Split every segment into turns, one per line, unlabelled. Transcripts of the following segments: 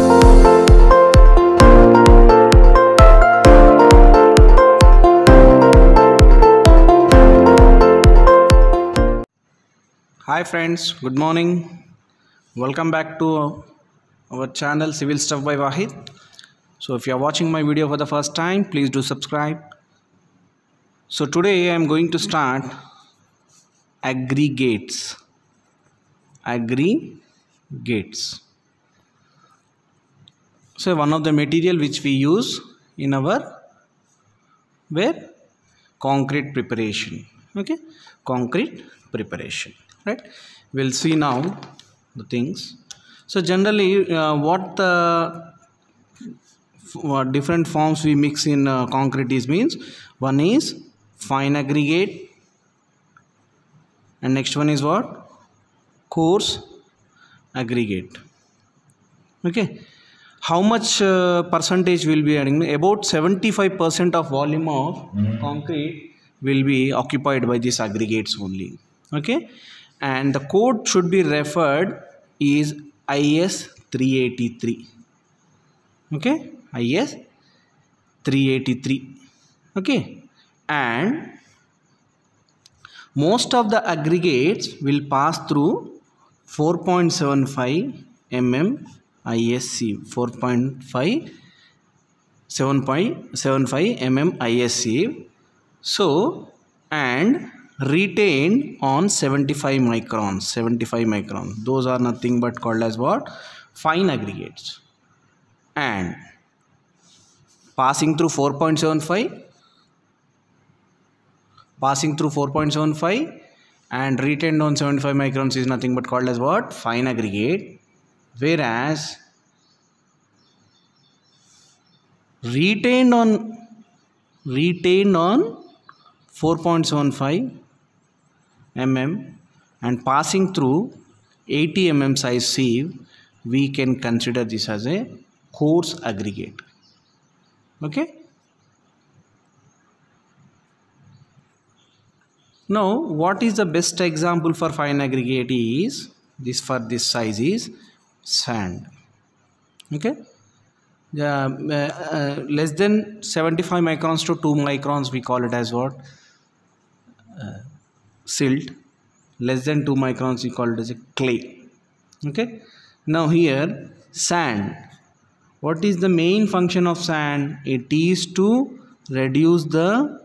Hi friends, good morning. Welcome back to our channel Civil Stuff by Wahid. So if you are watching my video for the first time, please do subscribe. So today I am going to start aggregates. Aggregates. So one of the material which we use in our concrete preparation. Okay, concrete preparation. Right, we'll see now the things. So generally what different forms we mix in concrete is means one is fine aggregate and next one is what, coarse aggregate. Okay, how much percentage will be adding? About 75% of volume of concrete will be occupied by these aggregates only. Okay, and the code should be referred is IS 383. Okay, IS 383. Okay, and most of the aggregates will pass through 4.75 mm ISC, 7.75 mm ISC. So, and retained on 75 microns. Those are nothing but called as what? Fine aggregates. And passing through 4.75 and retained on 75 microns is nothing but called as what? Fine aggregate. Whereas retained on 4.75 mm and passing through 80 mm size sieve, we can consider this as a coarse aggregate. Okay. Now, what is the best example for fine aggregate is this, for this size is sand. Okay. Less than 75 microns to 2 microns we call it as what? Silt. Less than 2 microns we call it as a clay. Okay. Now here sand. What is the main function of sand? It is to reduce the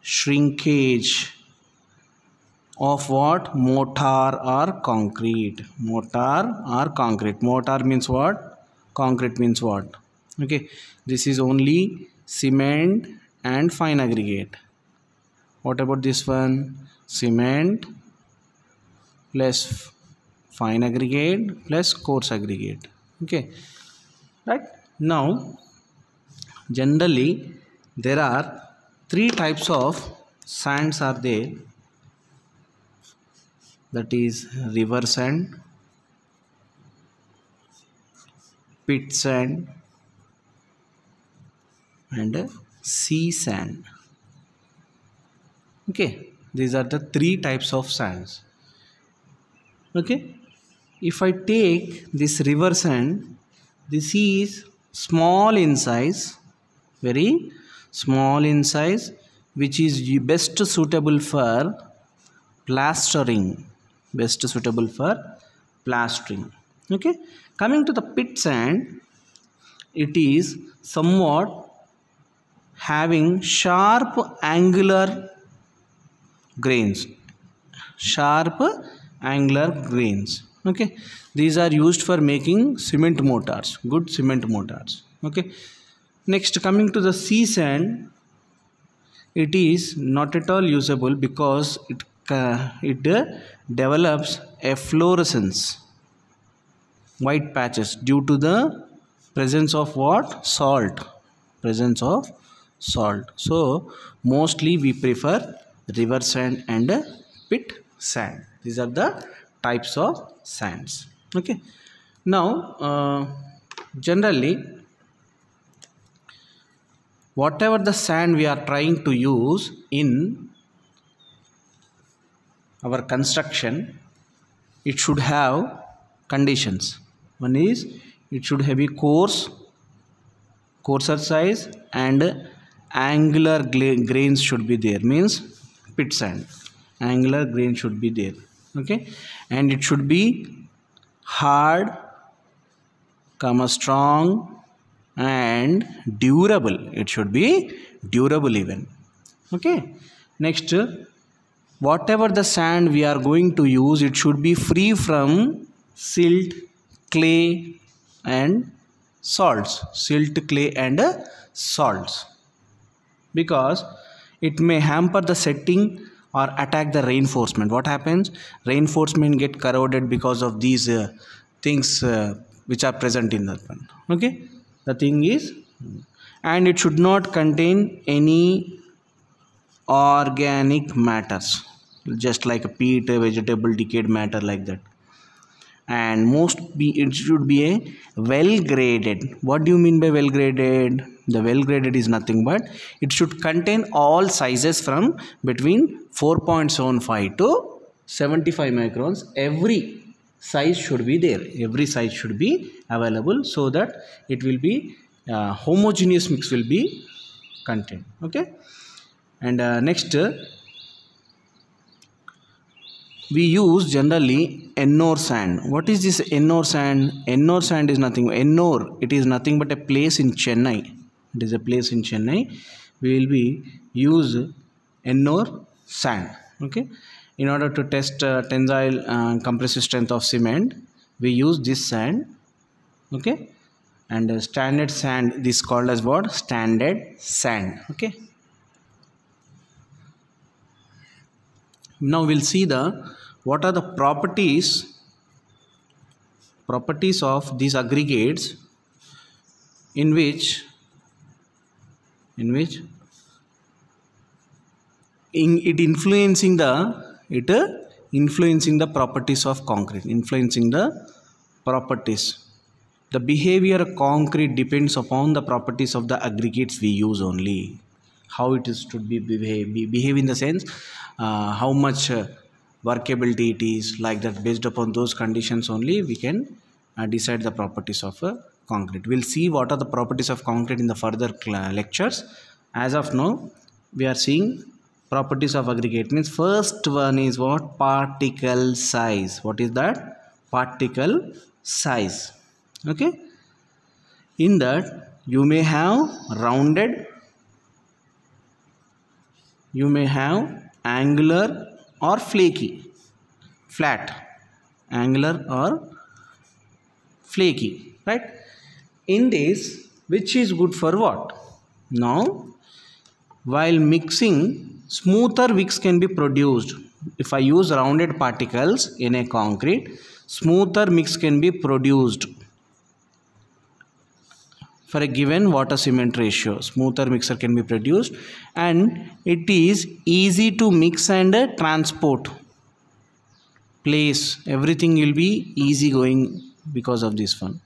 shrinkage of what? Mortar or concrete. Mortar means what? Concrete means what? Okay, this is only cement and fine aggregate. What about this one? Cement plus fine aggregate plus coarse aggregate. Okay, right. Now generally there are three types of sands are there, that is river sand, pit sand and sea sand. Okay, these are the three types of sands. Okay, if I take this river sand, this is small in size, very small in size, which is best suitable for plastering. Okay, coming to the pit sand, it is somewhat having sharp angular grains. Okay, these are used for making cement mortars, good cement mortars. Okay, next coming to the sea sand, it is not at all usable because it develops efflorescence, white patches, due to the presence of what? Salt. So mostly we prefer river sand and pit sand. These are the types of sands. Okay, now generally whatever the sand we are trying to use in our construction, it should have conditions. One is it should have a coarser size, and angular grains should be there, means pit sand. Angular grain should be there. Okay, and it should be hard, strong, and durable. It should be durable even. Okay, next, whatever the sand we are going to use, it should be free from silt, clay and salts. Because it may hamper the setting or attack the reinforcement. What happens? Reinforcement get corroded because of these things which are present in that one. Okay, the thing is, and it should not contain any organic matters, just like a peat, vegetable, decayed matter, like that. And it should be a well graded. What do you mean by well graded? The well graded is nothing but it should contain all sizes from between 4.75 to 75 microns. Every size should be there, every size should be available, so that it will be homogeneous mix will be contained. Okay, and next, we use generally Ennore sand. What is this Ennore sand? Ennore sand is nothing. Ennore, it is nothing but a place in Chennai. It is a place in Chennai. We will be use Ennore sand. Okay, in order to test tensile compressive strength of cement, we use this sand. Okay, and standard sand, this is called as what? Standard sand. Okay. Now we'll see what are the properties of these aggregates in which it influencing the properties of concrete. The behavior of concrete depends upon the properties of the aggregates we use only. How it is to behave in the sense how much workability it is, like that. Based upon those conditions only we can decide the properties of concrete. We'll see what are the properties of concrete in the further lectures. As of now, we are seeing properties of aggregate. Means first one is what? Particle size. What is that? Particle size. Okay, in that you may have rounded, you may have angular or flaky, flat, angular or flaky, right? In this, which is good for what? Now, while mixing, smoother mix can be produced. If I use rounded particles in a concrete, smoother mix can be produced for a given water cement ratio. Smoother mixer can be produced, and it is easy to mix and transport. Place, everything will be easy going because of this one.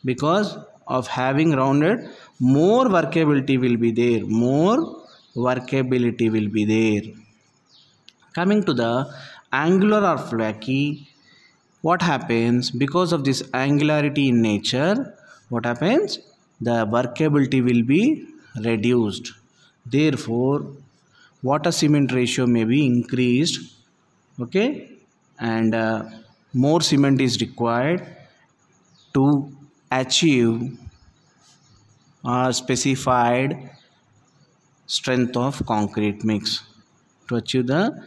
Because of having rounded, more workability will be there. Coming to the angular or flaky, what happens? Because of this angularity in nature, what happens? The workability will be reduced. Therefore, water cement ratio may be increased. Okay, and more cement is required to achieve a specified strength of concrete mix. To achieve the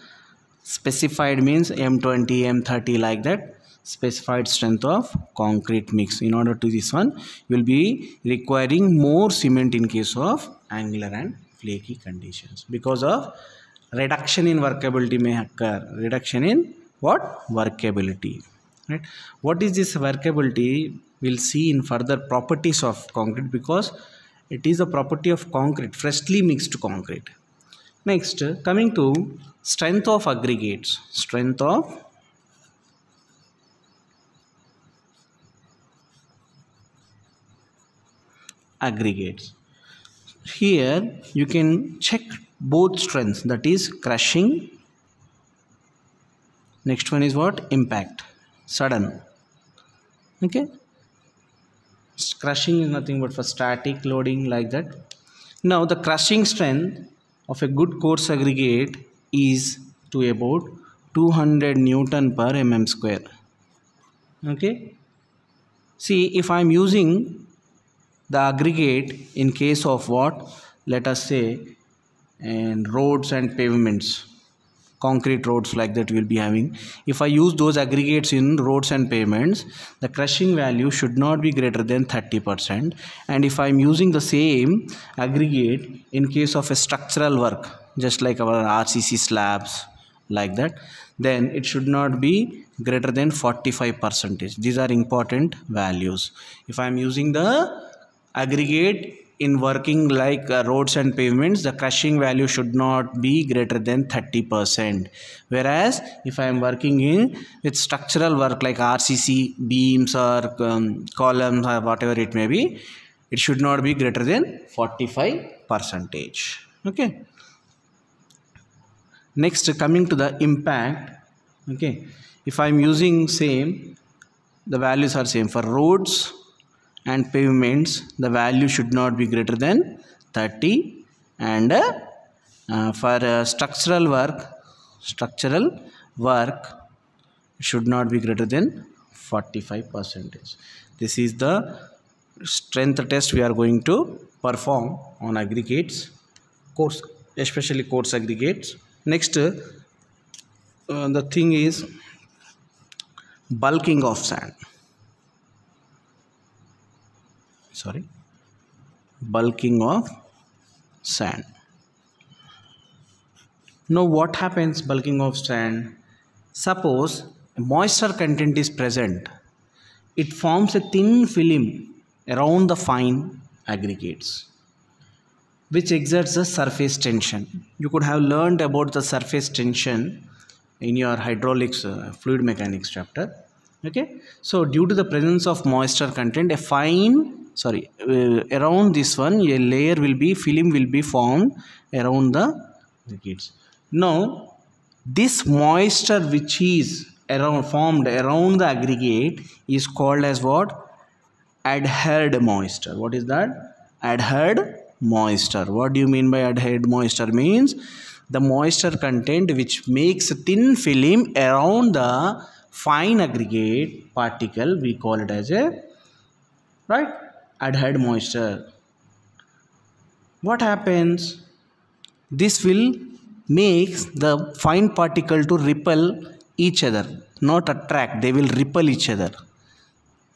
specified means M20, M30, like that, specified strength of concrete mix. In order to this one, you will be requiring more cement in case of angular and flaky conditions. Because of reduction in workability may occur. Reduction in what? Workability. Right? What is this workability? We'll see in further properties of concrete, because it is a property of concrete, freshly mixed concrete. Next, coming to strength of aggregates. Strength of aggregates. Here you can check both strengths, that is crushing. Next one is what? Impact, sudden. Okay, Crushing is nothing but for static loading, like that. Now the crushing strength of a good coarse aggregate is to about 200 Newton per mm square. Okay. See, if I am using the aggregate in case of what, let us say, and roads and pavements, concrete roads, like that we will be having. If I use those aggregates in roads and pavements, the crushing value should not be greater than 30%. And if I am using the same aggregate in case of a structural work, just like our RCC slabs, like that, then it should not be greater than 45%. These are important values. If I am using the aggregate in working like roads and pavements, the crushing value should not be greater than 30%. Whereas if I am working in with structural work like RCC beams or columns or whatever it may be, it should not be greater than 45%. Okay. Next, coming to the impact. Okay. If I am using same, the values are same for roads and pavements, the value should not be greater than 30, and for structural work should not be greater than 45%. This is the strength test we are going to perform on aggregates, coarse, especially coarse aggregates. Next, the thing is bulking of sand. Bulking of sand. Now what happens bulking of sand? Suppose moisture content is present, it forms a thin film around the fine aggregates which exerts the surface tension. You could have learned about the surface tension in your hydraulics fluid mechanics chapter. Okay, so due to the presence of moisture content, around this one, a layer will be, film will be formed around the aggregates. Now this moisture which is formed around the aggregate is called as what? Adhered moisture. What is that? Adhered moisture. What do you mean by adhered moisture? Means the moisture content which makes a thin film around the fine aggregate particle, we call it as a adhered moisture. What happens? This will make the fine particle to repel each other, not attract. They will repel each other.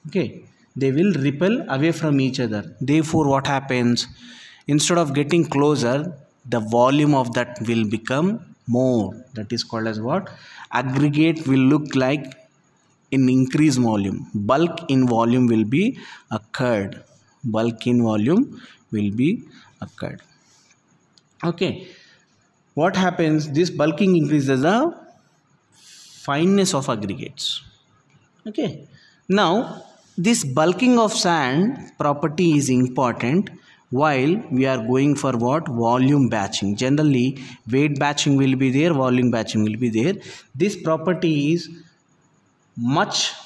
Okay, they will repel away from each other. Therefore what happens? Instead of getting closer, the volume of that will become more. That is called as what? Aggregate will look like in increased volume. Bulk in volume will be occurred. Bulk in volume will be occurred. Okay. What happens? This bulking increases the fineness of aggregates. Okay. Now, this bulking of sand property is important while we are going for what? Volume batching. Generally, weight batching will be there, volume batching will be there. This property is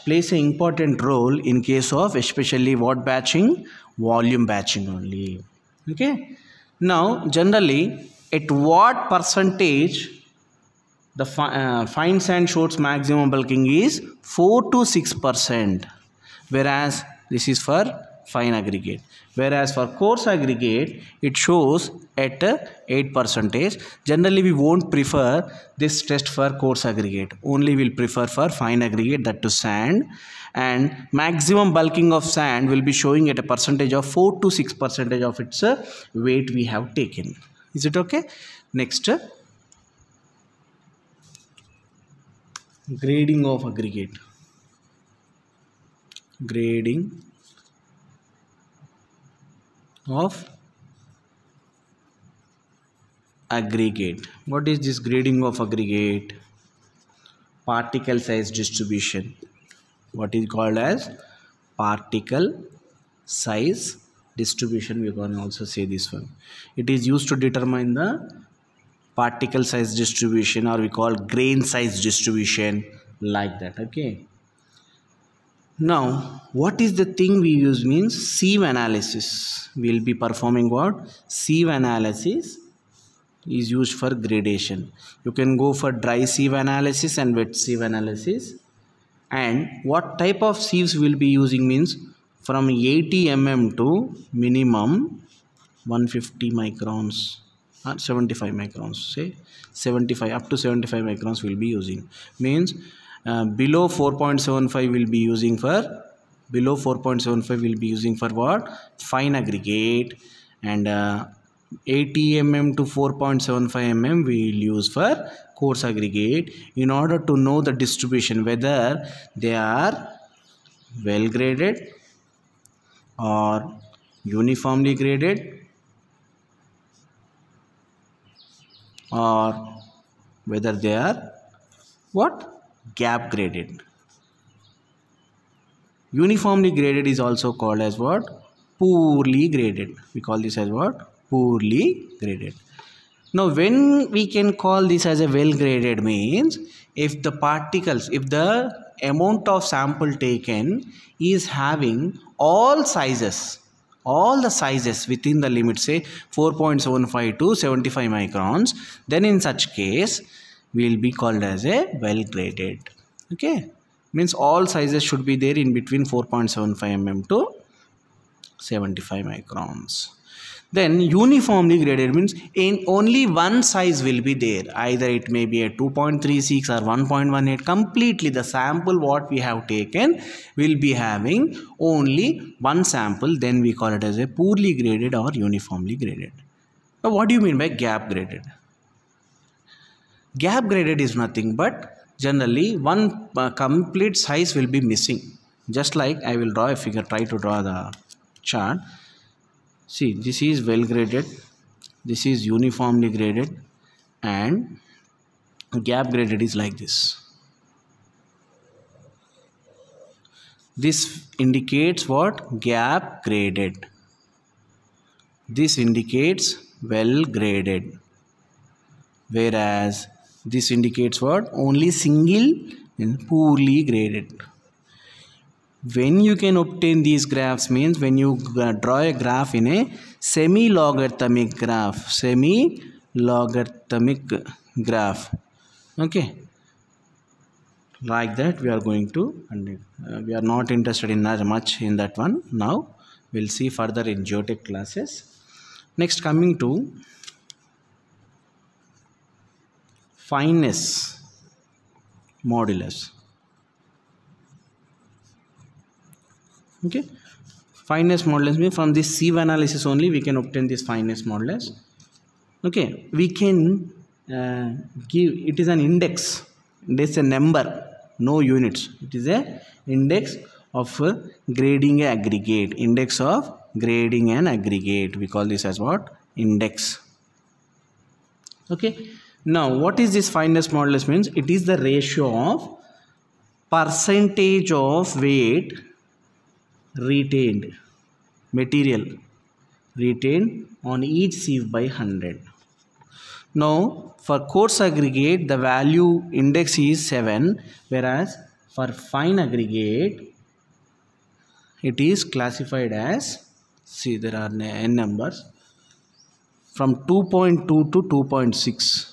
plays an important role in case of especially what batching? Volume batching only. Okay. Now, generally, at what percentage the fine sand shows maximum bulking is 4 to 6%, whereas this is for fine aggregate. Whereas for coarse aggregate, it shows at 8%. Generally, we won't prefer this test for coarse aggregate. Only we'll prefer for fine aggregate, that to sand. And maximum bulking of sand will be showing at a percentage of 4 to 6% of its weight we have taken. Is it okay? Next, grading of aggregate. Grading of aggregate. What is this grading of aggregate? Particle size distribution. What is called as particle size distribution? We can also say this one. It is used to determine the particle size distribution, or we call grain size distribution, like that. Okay. Now, what is the thing we use means sieve analysis. We will be performing what? Sieve analysis is used for gradation. You can go for dry sieve analysis and wet sieve analysis. And what type of sieves we will be using means from 80 mm to minimum 150 microns or 75 microns, say 75 up to 75 microns will be using. Means below 4.75 will be using for what? Fine aggregate, and 80 mm to 4.75 mm we will use for coarse aggregate, in order to know the distribution whether they are well graded or uniformly graded, or whether they are what? Gap graded. Uniformly graded is also called as what? Poorly graded. We call this as what? Poorly graded. Now, when we can call this as a well graded means if the particles, if the amount of sample taken is having all the sizes within the limit, say 4.75 to 75 microns, then in such case will be called as a well graded. Okay, means all sizes should be there in between 4.75 mm to 75 microns. Then uniformly graded means in only one size will be there, either it may be a 2.36 or 1.18. completely the sample what we have taken will be having only one sample, then we call it as a poorly graded or uniformly graded. Now, what do you mean by gap graded? Gap graded is nothing but generally one complete size will be missing. Just like I will draw a figure, try to draw the chart. See, this is well graded, this is uniformly graded, and gap graded is like this. This indicates what? Gap graded. This indicates well graded. Whereas this indicates what? Only single and poorly graded. When you can obtain these graphs means when you draw a graph in a semi-logarithmic graph. Okay, like that we are going to, and we are not interested in that much in that one. Now we'll see further in geotech classes. Next, coming to fineness modulus. Okay, fineness modulus means from this sieve analysis only we can obtain this fineness modulus. Okay, we can give it is an index. It is a number, no units. It is a index of grading an aggregate. Index of grading an aggregate. We call this as what? Index. Okay. Now, what is this fineness modulus means? It is the ratio of percentage of weight retained, material retained on each sieve by 100. Now, for coarse aggregate, the value index is 7, whereas for fine aggregate, it is classified as, see, there are n numbers, from 2.2 to 2.6.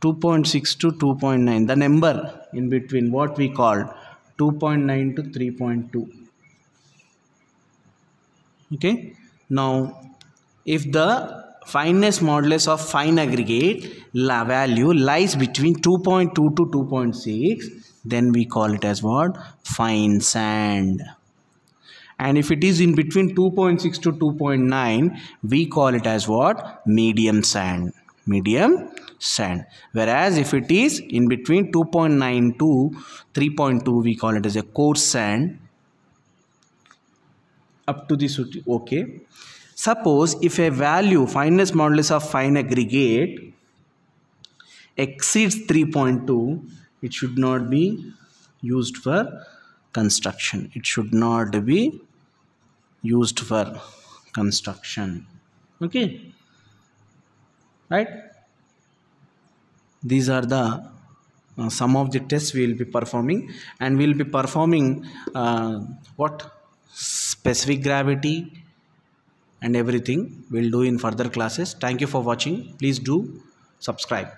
2.6 to 2.9, the number in between what we call 2.9 to 3.2. Okay, now if the fineness modulus of fine aggregate value lies between 2.2 to 2.6, then we call it as what? Fine sand. And if it is in between 2.6 to 2.9, we call it as what? Medium sand. Medium sand. Whereas if it is in between 2.9 to 3.2, we call it as a coarse sand. Up to this, okay. Suppose if a value, fineness modulus of fine aggregate exceeds 3.2, it should not be used for construction. It should not be used for construction. Okay, right? These are the some of the tests we will be performing, and we will be performing what specific gravity and everything we'll do in further classes. Thank you for watching. Please do subscribe.